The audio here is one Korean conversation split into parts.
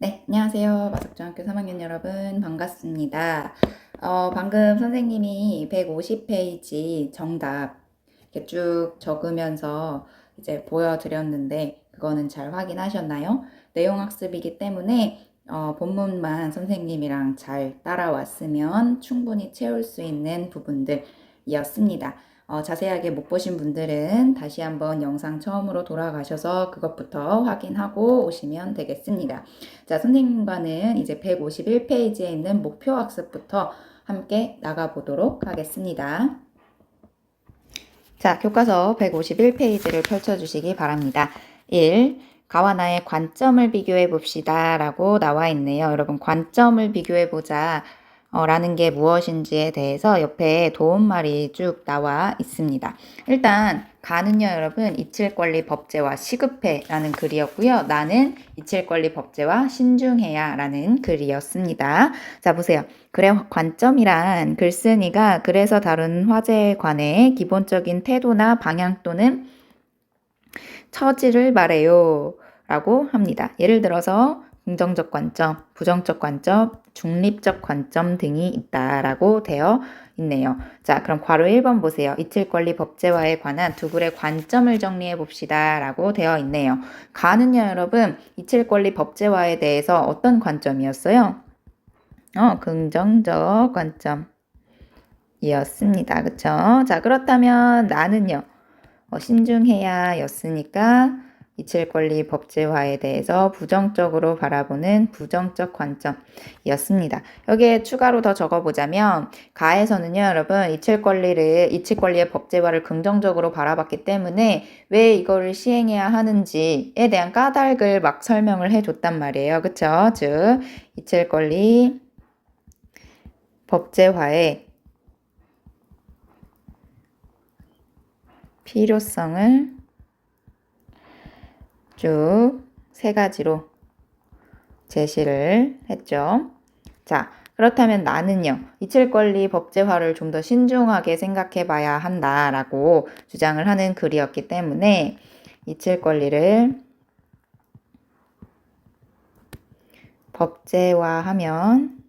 네, 안녕하세요. 마석중학교 3학년 여러분, 반갑습니다. 방금 선생님이 150페이지 정답 이렇게 쭉 적으면서 이제 보여드렸는데, 그거는 잘 확인하셨나요? 내용학습이기 때문에 본문만 선생님이랑 잘 따라왔으면 충분히 채울 수 있는 부분들이었습니다. 자세하게 못 보신 분들은 다시 한번 영상 처음으로 돌아가셔서 그것부터 확인하고 오시면 되겠습니다. 자, 선생님과는 이제 151페이지에 있는 목표 학습부터 함께 나가보도록 하겠습니다. 자, 교과서 151페이지를 펼쳐주시기 바랍니다. 1. 가와 나의 관점을 비교해 봅시다 라고 나와 있네요. 여러분, 관점을 비교해 보자 라는 게 무엇인지에 대해서 옆에 도움말이 쭉 나와 있습니다. 일단 가는요, 여러분, 이칠권리 법제와 시급해라는 글이었고요. 나는 이칠권리 법제와 신중해야라는 글이었습니다. 자, 보세요. 글의 관점이란 글쓴이가 글에서 다룬 화제에 관해 기본적인 태도나 방향 또는 처지를 말해요 라고 합니다. 예를 들어서 긍정적 관점, 부정적 관점, 중립적 관점 등이 있다라고 되어 있네요. 자, 그럼 괄호 1번 보세요. 이칠권리 법제화에 관한 두 글의 관점을 정리해 봅시다 라고 되어 있네요. 가는요, 여러분, 이칠권리 법제화에 대해서 어떤 관점이었어요? 긍정적 관점이었습니다. 그쵸? 자, 그렇다면 나는요, 신중해야 였으니까 이칠권리 법제화에 대해서 부정적으로 바라보는 부정적 관점이었습니다. 여기에 추가로 더 적어보자면 가에서는요, 여러분, 이칠권리의 법제화를 긍정적으로 바라봤기 때문에 왜 이거를 시행해야 하는지에 대한 까닭을 막 설명을 해줬단 말이에요. 그쵸? 즉 이칠권리 법제화의 필요성을 쭉 세 가지로 제시를 했죠. 자, 그렇다면 나는요, 이칠권리 법제화를 좀 더 신중하게 생각해 봐야 한다라고 주장을 하는 글이었기 때문에 이칠권리를 법제화하면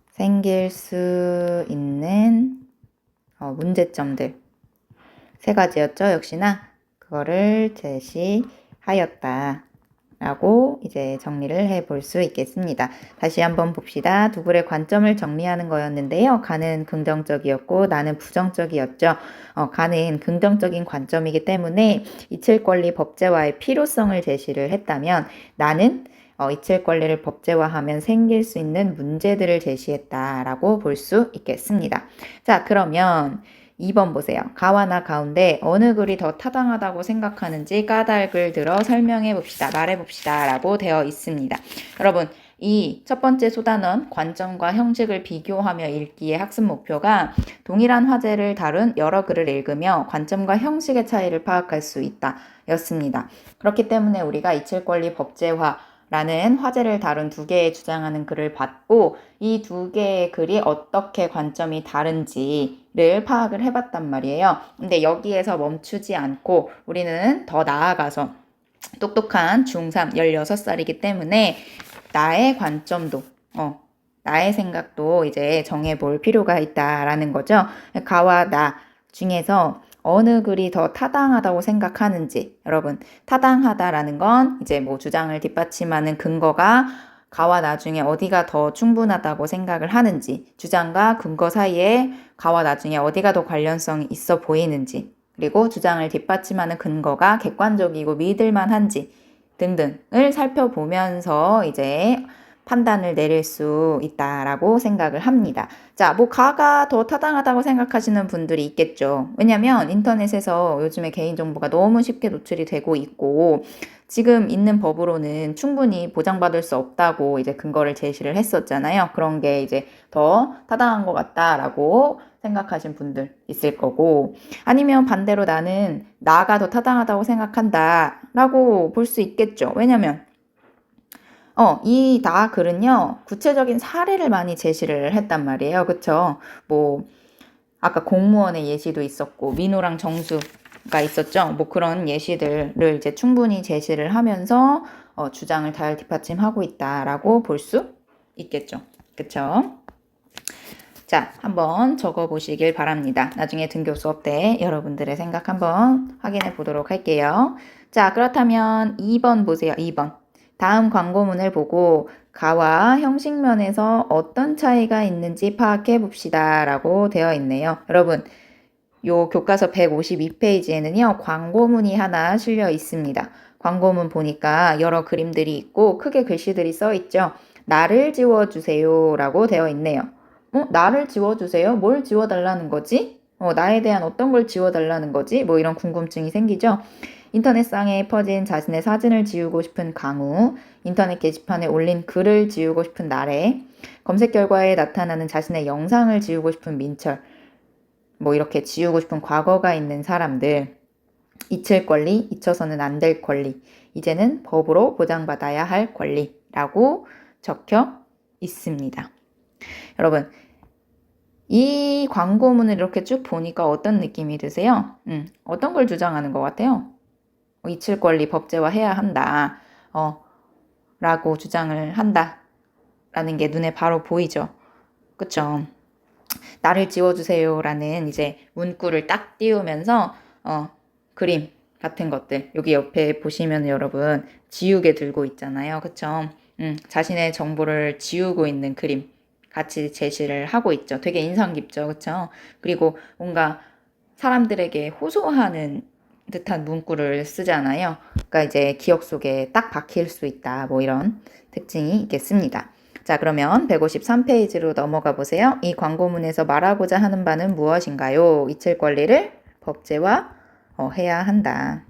생길 수 있는 문제점들 세 가지였죠. 역시나 그거를 제시하였다 라고 이제 정리를 해볼 수 있겠습니다. 다시 한번 봅시다. 두 글의 관점을 정리하는 거였는데요. 가는 긍정적이었고 나는 부정적이었죠. 가는 긍정적인 관점이기 때문에 이칠권리 법제화의 필요성을 제시를 했다면 나는 이칠권리를 법제화하면 생길 수 있는 문제들을 제시했다라고 볼 수 있겠습니다. 자, 그러면 2번 보세요. 가와 나 가운데 어느 글이 더 타당하다고 생각하는지 까닭을 들어 설명해 봅시다. 말해 봅시다. 라고 되어 있습니다. 여러분, 이 첫 번째 소단원 관점과 형식을 비교하며 읽기의 학습 목표가 동일한 화제를 다룬 여러 글을 읽으며 관점과 형식의 차이를 파악할 수 있다 였습니다. 그렇기 때문에 우리가 이칠권리 법제화 라는 화제를 다룬 두 개의 주장하는 글을 봤고 이 두 개의 글이 어떻게 관점이 다른지를 파악을 해봤단 말이에요. 근데 여기에서 멈추지 않고 우리는 더 나아가서 똑똑한 중3 16살이기 때문에 나의 관점도 나의 생각도 이제 정해볼 필요가 있다라는 거죠. 가와 나 중에서 어느 글이 더 타당하다고 생각하는지, 여러분, 타당하다라는 건 이제 뭐 주장을 뒷받침하는 근거가 가와 나 중에 어디가 더 충분하다고 생각을 하는지, 주장과 근거 사이에 가와 나 중에 어디가 더 관련성이 있어 보이는지, 그리고 주장을 뒷받침하는 근거가 객관적이고 믿을만한지 등등을 살펴보면서 이제 판단을 내릴 수 있다라고 생각을 합니다. 자, 뭐 가가 더 타당하다고 생각하시는 분들이 있겠죠. 왜냐면 인터넷에서 요즘에 개인정보가 너무 쉽게 노출이 되고 있고 지금 있는 법으로는 충분히 보장받을 수 없다고 이제 근거를 제시를 했었잖아요. 그런 게 이제 더 타당한 것 같다라고 생각하신 분들 있을 거고 아니면 반대로 나는 나가 더 타당하다고 생각한다 라고 볼 수 있겠죠. 왜냐면 이 다 글은요, 구체적인 사례를 많이 제시를 했단 말이에요. 그쵸? 뭐, 아까 공무원의 예시도 있었고, 민호랑 정수 있었죠. 뭐 그런 예시들을 이제 충분히 제시를 하면서 주장을 잘 뒷받침하고 있다라고 볼 수 있겠죠. 그쵸? 자, 한번 적어 보시길 바랍니다. 나중에 등교 수업 때 여러분들의 생각 한번 확인해 보도록 할게요. 자, 그렇다면 2번 보세요. 2번. 다음 광고문을 보고 가와 형식면에서 어떤 차이가 있는지 파악해 봅시다 라고 되어 있네요. 여러분, 요 교과서 152페이지에는요, 광고문이 하나 실려 있습니다. 광고문 보니까 여러 그림들이 있고 크게 글씨들이 써 있죠. 나를 지워주세요 라고 되어 있네요. 나를 지워주세요? 뭘 지워달라는 거지? 나에 대한 어떤 걸 지워달라는 거지? 뭐 이런 궁금증이 생기죠. 인터넷상에 퍼진 자신의 사진을 지우고 싶은 강우, 인터넷 게시판에 올린 글을 지우고 싶은 나래, 검색 결과에 나타나는 자신의 영상을 지우고 싶은 민철, 뭐 이렇게 지우고 싶은 과거가 있는 사람들, 잊힐 권리, 잊혀서는 안 될 권리, 이제는 법으로 보장받아야 할 권리라고 적혀 있습니다. 여러분, 이 광고문을 이렇게 쭉 보니까 어떤 느낌이 드세요? 어떤 걸 주장하는 것 같아요? 잊힐 권리 법제화해야 한다. 라고 주장을 한다. 라는 게 눈에 바로 보이죠. 그쵸? 나를 지워주세요. 라는 이제 문구를 딱 띄우면서, 그림 같은 것들. 여기 옆에 보시면 여러분, 지우개 들고 있잖아요. 그쵸? 자신의 정보를 지우고 있는 그림. 같이 제시를 하고 있죠. 되게 인상 깊죠. 그쵸? 그리고 뭔가 사람들에게 호소하는 듯한 문구를 쓰잖아요. 그러니까 이제 기억 속에 딱 박힐 수 있다. 뭐 이런 특징이 있겠습니다. 자, 그러면 153페이지로 넘어가 보세요. 이 광고문에서 말하고자 하는 바는 무엇인가요? 잊힐 권리를 법제화 해야 한다.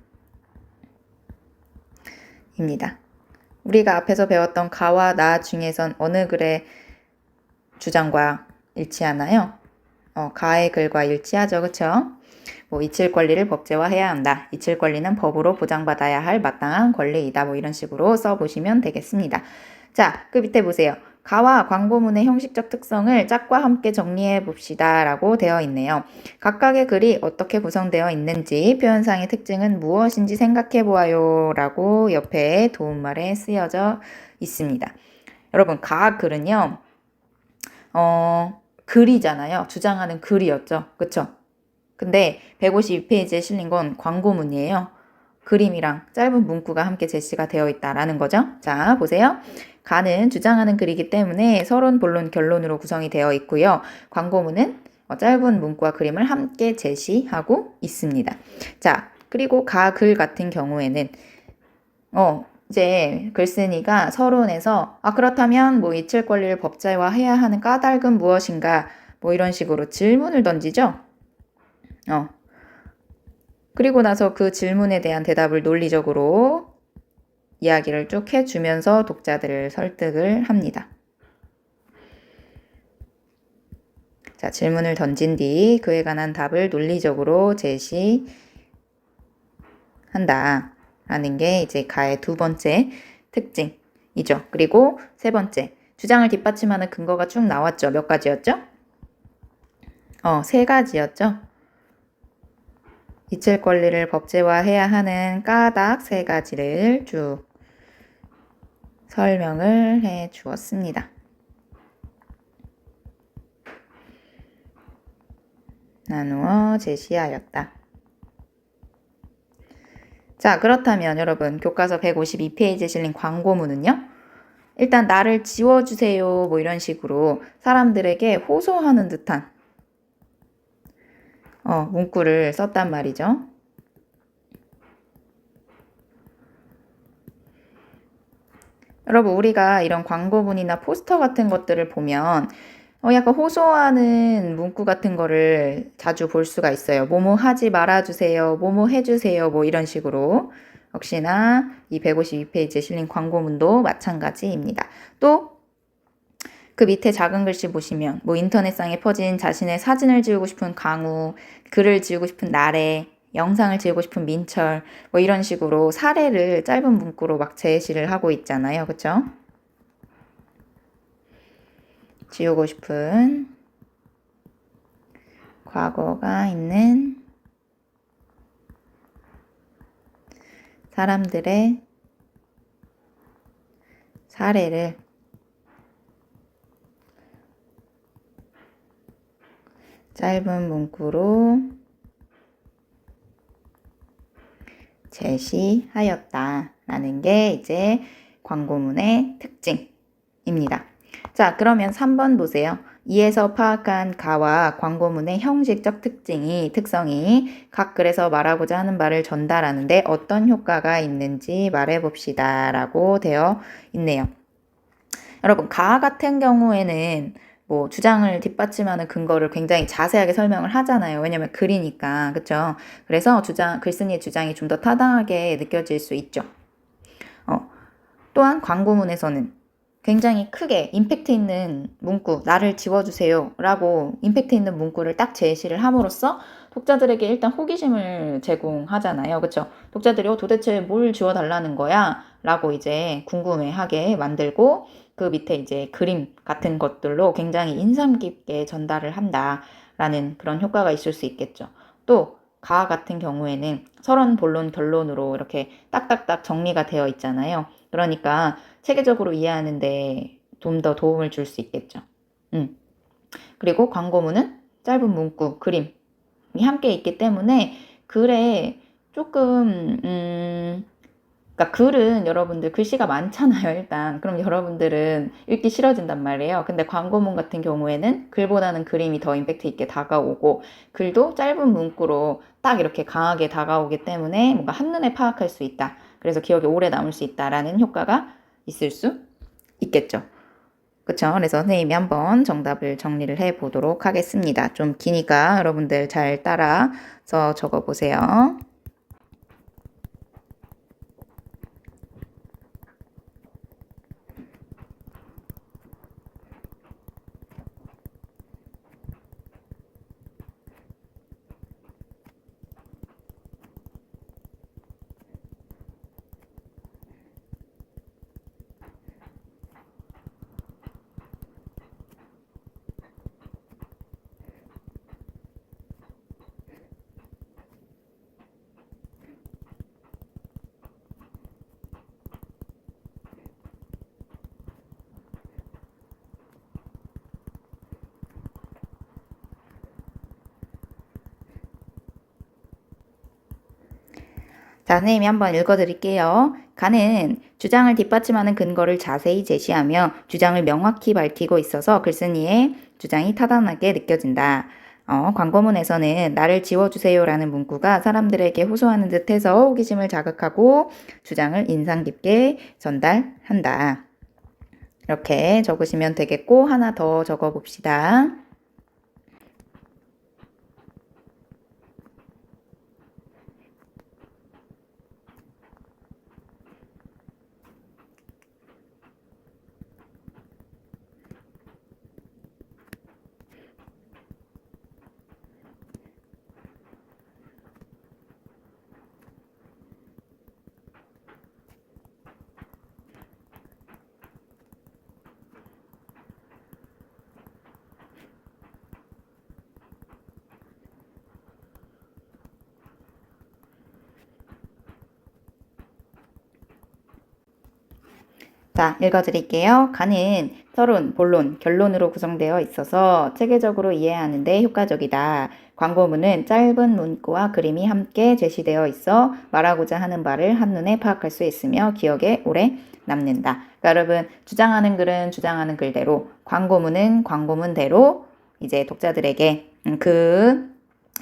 입니다. 우리가 앞에서 배웠던 가와 나 중에선 어느 글의 주장과 일치하나요? 가의 글과 일치하죠. 그쵸? 뭐 잊힐 권리를 법제화해야 한다. 잊힐 권리는 법으로 보장받아야 할 마땅한 권리이다. 뭐 이런 식으로 써보시면 되겠습니다. 자, 그 밑에 보세요. 가와 광고문의 형식적 특성을 짝과 함께 정리해 봅시다 라고 되어 있네요. 각각의 글이 어떻게 구성되어 있는지, 표현상의 특징은 무엇인지 생각해 보아요 라고 옆에 도움말에 쓰여져 있습니다. 여러분, 가 글은요, 글이잖아요. 주장하는 글이었죠. 그쵸? 근데 152페이지에 실린 건 광고문이에요. 그림이랑 짧은 문구가 함께 제시가 되어 있다라는 거죠. 자, 보세요. 가는 주장하는 글이기 때문에 서론, 본론, 결론으로 구성이 되어 있고요. 광고문은 짧은 문구와 그림을 함께 제시하고 있습니다. 자, 그리고 가 글 같은 경우에는 이제 글쓴이가 서론에서 그렇다면 뭐 잊힐 권리를 법제화해야 하는 까닭은 무엇인가 뭐 이런 식으로 질문을 던지죠. 그리고 나서 그 질문에 대한 대답을 논리적으로 이야기를 쭉 해주면서 독자들을 설득을 합니다. 자, 질문을 던진 뒤 그에 관한 답을 논리적으로 제시한다. 라는 게 이제 가의 두 번째 특징이죠. 그리고 세 번째, 주장을 뒷받침하는 근거가 쭉 나왔죠. 몇 가지였죠? 세 가지였죠. 잊힐 권리를 법제화해야 하는 까닭 세 가지를 쭉 설명을 해 주었습니다. 나누어 제시하였다. 자, 그렇다면 여러분, 교과서 152페이지에 실린 광고문은요? 일단 나를 지워주세요 뭐 이런 식으로 사람들에게 호소하는 듯한 문구를 썼단 말이죠. 여러분, 우리가 이런 광고문이나 포스터 같은 것들을 보면 약간 호소하는 문구 같은 거를 자주 볼 수가 있어요. 뭐뭐 하지 말아주세요. 뭐뭐 해주세요. 뭐 이런 식으로. 역시나 이 152페이지에 실린 광고문도 마찬가지입니다. 또 그 밑에 작은 글씨 보시면 뭐 인터넷상에 퍼진 자신의 사진을 지우고 싶은 강우, 글을 지우고 싶은 나래, 영상을 지우고 싶은 민철 뭐 이런 식으로 사례를 짧은 문구로 막 제시를 하고 있잖아요. 그쵸? 지우고 싶은 과거가 있는 사람들의 사례를 짧은 문구로 제시하였다라는 게 이제 광고문의 특징입니다. 자, 그러면 3번 보세요. 이에서 파악한 가와 광고문의 형식적 특성이 각 글에서 말하고자 하는 바를 전달하는데 어떤 효과가 있는지 말해봅시다 라고 되어 있네요. 여러분, 가 같은 경우에는 뭐 주장을 뒷받침하는 근거를 굉장히 자세하게 설명을 하잖아요. 왜냐면 글이니까. 그쵸? 그래서 글쓴이의 주장이 좀 더 타당하게 느껴질 수 있죠. 또한 광고문에서는 굉장히 크게 임팩트 있는 문구, 나를 지워주세요 라고 임팩트 있는 문구를 딱 제시를 함으로써 독자들에게 일단 호기심을 제공하잖아요. 그쵸? 독자들이 도대체 뭘 지워달라는 거야? 라고 이제 궁금해하게 만들고 그 밑에 이제 그림 같은 것들로 굉장히 인상 깊게 전달을 한다라는 그런 효과가 있을 수 있겠죠. 또 가 같은 경우에는 서론, 본론, 결론으로 이렇게 딱딱딱 정리가 되어 있잖아요. 그러니까 체계적으로 이해하는데 좀 더 도움을 줄 수 있겠죠. 그리고 광고문은 짧은 문구, 그림이 함께 있기 때문에 글에 조금 그러니까 글은 여러분들 글씨가 많잖아요, 일단. 그럼 여러분들은 읽기 싫어진단 말이에요. 근데 광고문 같은 경우에는 글보다는 그림이 더 임팩트 있게 다가오고 글도 짧은 문구로 딱 이렇게 강하게 다가오기 때문에 뭔가 한눈에 파악할 수 있다. 그래서 기억에 오래 남을 수 있다라는 효과가 있을 수 있겠죠. 그쵸? 그래서 선생님이 한번 정답을 정리를 해 보도록 하겠습니다. 좀 기니까 여러분들 잘 따라서 적어 보세요. 자, 선생님이 한번 읽어드릴게요. 가는 주장을 뒷받침하는 근거를 자세히 제시하며 주장을 명확히 밝히고 있어서 글쓴이의 주장이 타당하게 느껴진다. 광고문에서는 나를 지워주세요라는 문구가 사람들에게 호소하는 듯해서 호기심을 자극하고 주장을 인상 깊게 전달한다. 이렇게 적으시면 되겠고 하나 더 적어봅시다. 자, 읽어드릴게요. 가는 서론, 본론, 결론으로 구성되어 있어서 체계적으로 이해하는데 효과적이다. 광고문은 짧은 문구와 그림이 함께 제시되어 있어 말하고자 하는 바를 한눈에 파악할 수 있으며 기억에 오래 남는다. 그러니까 여러분, 주장하는 글은 주장하는 글대로, 광고문은 광고문대로 이제 독자들에게 그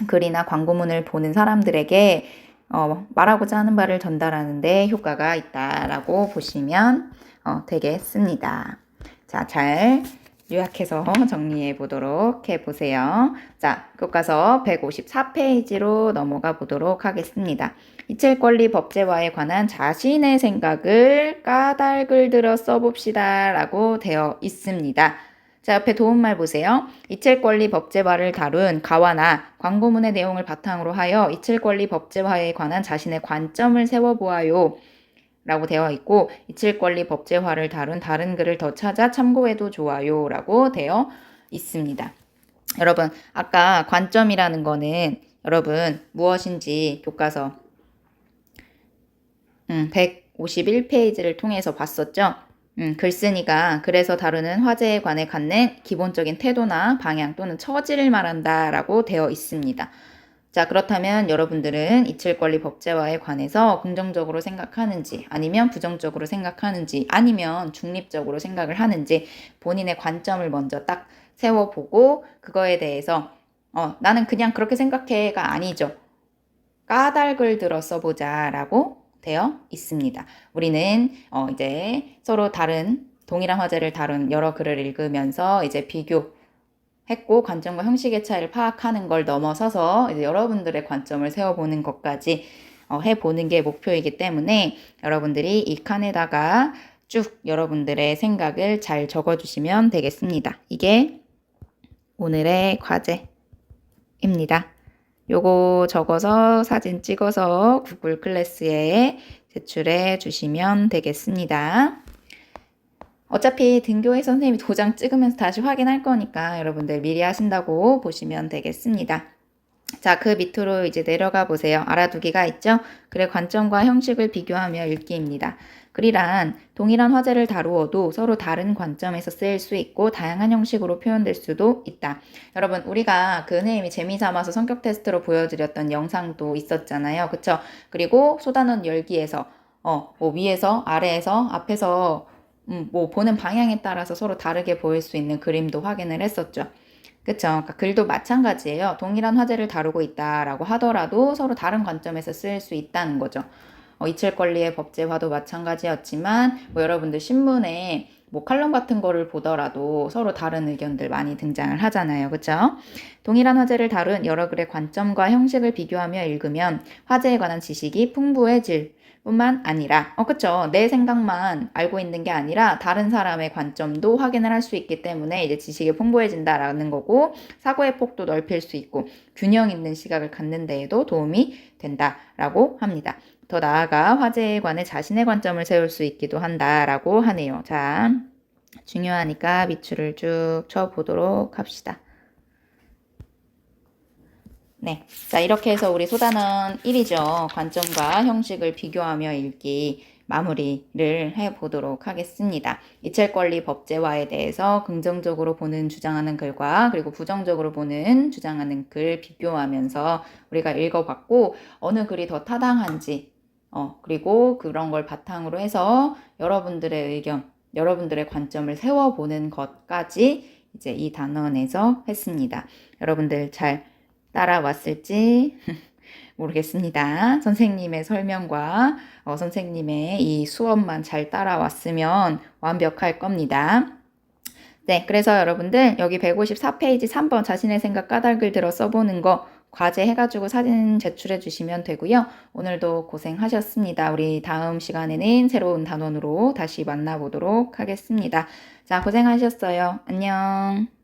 글이나 광고문을 보는 사람들에게 말하고자 하는 바를 전달하는데 효과가 있다라고 보시면 되겠습니다. 자, 잘 요약해서 정리해 보도록 해보세요. 자, 교과서 154페이지로 넘어가 보도록 하겠습니다. 이체권리 법제화에 관한 자신의 생각을 까닭을 들어 써봅시다 라고 되어 있습니다. 자, 옆에 도움말 보세요. 이체권리 법제화를 다룬 가와나 광고문의 내용을 바탕으로 하여 이체권리 법제화에 관한 자신의 관점을 세워보아요. 라고 되어 있고 이체권리 법제화를 다룬 다른 글을 더 찾아 참고해도 좋아요 라고 되어 있습니다. 여러분 아까 관점이라는 거는 여러분 무엇인지 교과서 151페이지를 통해서 봤었죠. 글쓰기가 그래서 다루는 화제에 관해 갖는 기본적인 태도나 방향 또는 처지를 말한다 라고 되어 있습니다. 자, 그렇다면 여러분들은 이칠권리 법제화에 관해서 긍정적으로 생각하는지 아니면 부정적으로 생각하는지 아니면 중립적으로 생각을 하는지 본인의 관점을 먼저 딱 세워보고 그거에 대해서 나는 그냥 그렇게 생각해가 아니죠. 까닭을 들어 써보자 라고 되어 있습니다. 우리는 이제 서로 다른 동일한 화제를 다룬 여러 글을 읽으면서 이제 비교했고 관점과 형식의 차이를 파악하는 걸 넘어서서 이제 여러분들의 관점을 세워보는 것까지 해보는 게 목표이기 때문에 여러분들이 이 칸에다가 쭉 여러분들의 생각을 잘 적어주시면 되겠습니다. 이게 오늘의 과제입니다. 요거 적어서 사진 찍어서 구글 클래스에 제출해 주시면 되겠습니다. 어차피 등교회 선생님이 도장 찍으면서 다시 확인할 거니까 여러분들 미리 하신다고 보시면 되겠습니다. 자, 그 밑으로 이제 내려가 보세요. 알아두기가 있죠? 글의 관점과 형식을 비교하며 읽기입니다. 글이란 동일한 화제를 다루어도 서로 다른 관점에서 쓰일 수 있고 다양한 형식으로 표현될 수도 있다. 여러분, 우리가 그 선생님이 재미삼아서 성격 테스트로 보여드렸던 영상도 있었잖아요. 그쵸? 그리고 소단원 열기에서 뭐 위에서, 아래에서, 앞에서 뭐 보는 방향에 따라서 서로 다르게 보일 수 있는 그림도 확인을 했었죠. 그쵸? 그러니까 글도 마찬가지예요. 동일한 화제를 다루고 있다라고 하더라도 서로 다른 관점에서 쓰일 수 있다는 거죠. 이칠권리의 법제화도 마찬가지였지만 뭐 여러분들 신문에 뭐 칼럼 같은 거를 보더라도 서로 다른 의견들 많이 등장을 하잖아요. 그쵸? 동일한 화제를 다룬 여러 글의 관점과 형식을 비교하며 읽으면 화제에 관한 지식이 풍부해질 뿐만 아니라 그쵸? 내 생각만 알고 있는 게 아니라 다른 사람의 관점도 확인을 할 수 있기 때문에 이제 지식이 풍부해진다라는 거고 사고의 폭도 넓힐 수 있고 균형 있는 시각을 갖는 데에도 도움이 된다라고 합니다. 더 나아가 화제에 관해 자신의 관점을 세울 수 있기도 한다라고 하네요. 자, 중요하니까 밑줄을 쭉 쳐보도록 합시다. 네, 자 이렇게 해서 우리 소단원 1이죠. 관점과 형식을 비교하며 읽기 마무리를 해보도록 하겠습니다. 이찰권리 법제화에 대해서 긍정적으로 보는 주장하는 글과 그리고 부정적으로 보는 주장하는 글 비교하면서 우리가 읽어봤고 어느 글이 더 타당한지 그리고 그런 걸 바탕으로 해서 여러분들의 의견, 여러분들의 관점을 세워보는 것까지 이제 이 단원에서 했습니다. 여러분들 잘 따라왔을지 모르겠습니다. 선생님의 설명과 선생님의 이 수업만 잘 따라왔으면 완벽할 겁니다. 네, 그래서 여러분들 여기 154페이지 3번 자신의 생각 까닭을 들어 써보는 거 과제 해가지고 사진 제출해 주시면 되고요. 오늘도 고생하셨습니다. 우리 다음 시간에는 새로운 단원으로 다시 만나보도록 하겠습니다. 자, 고생하셨어요. 안녕.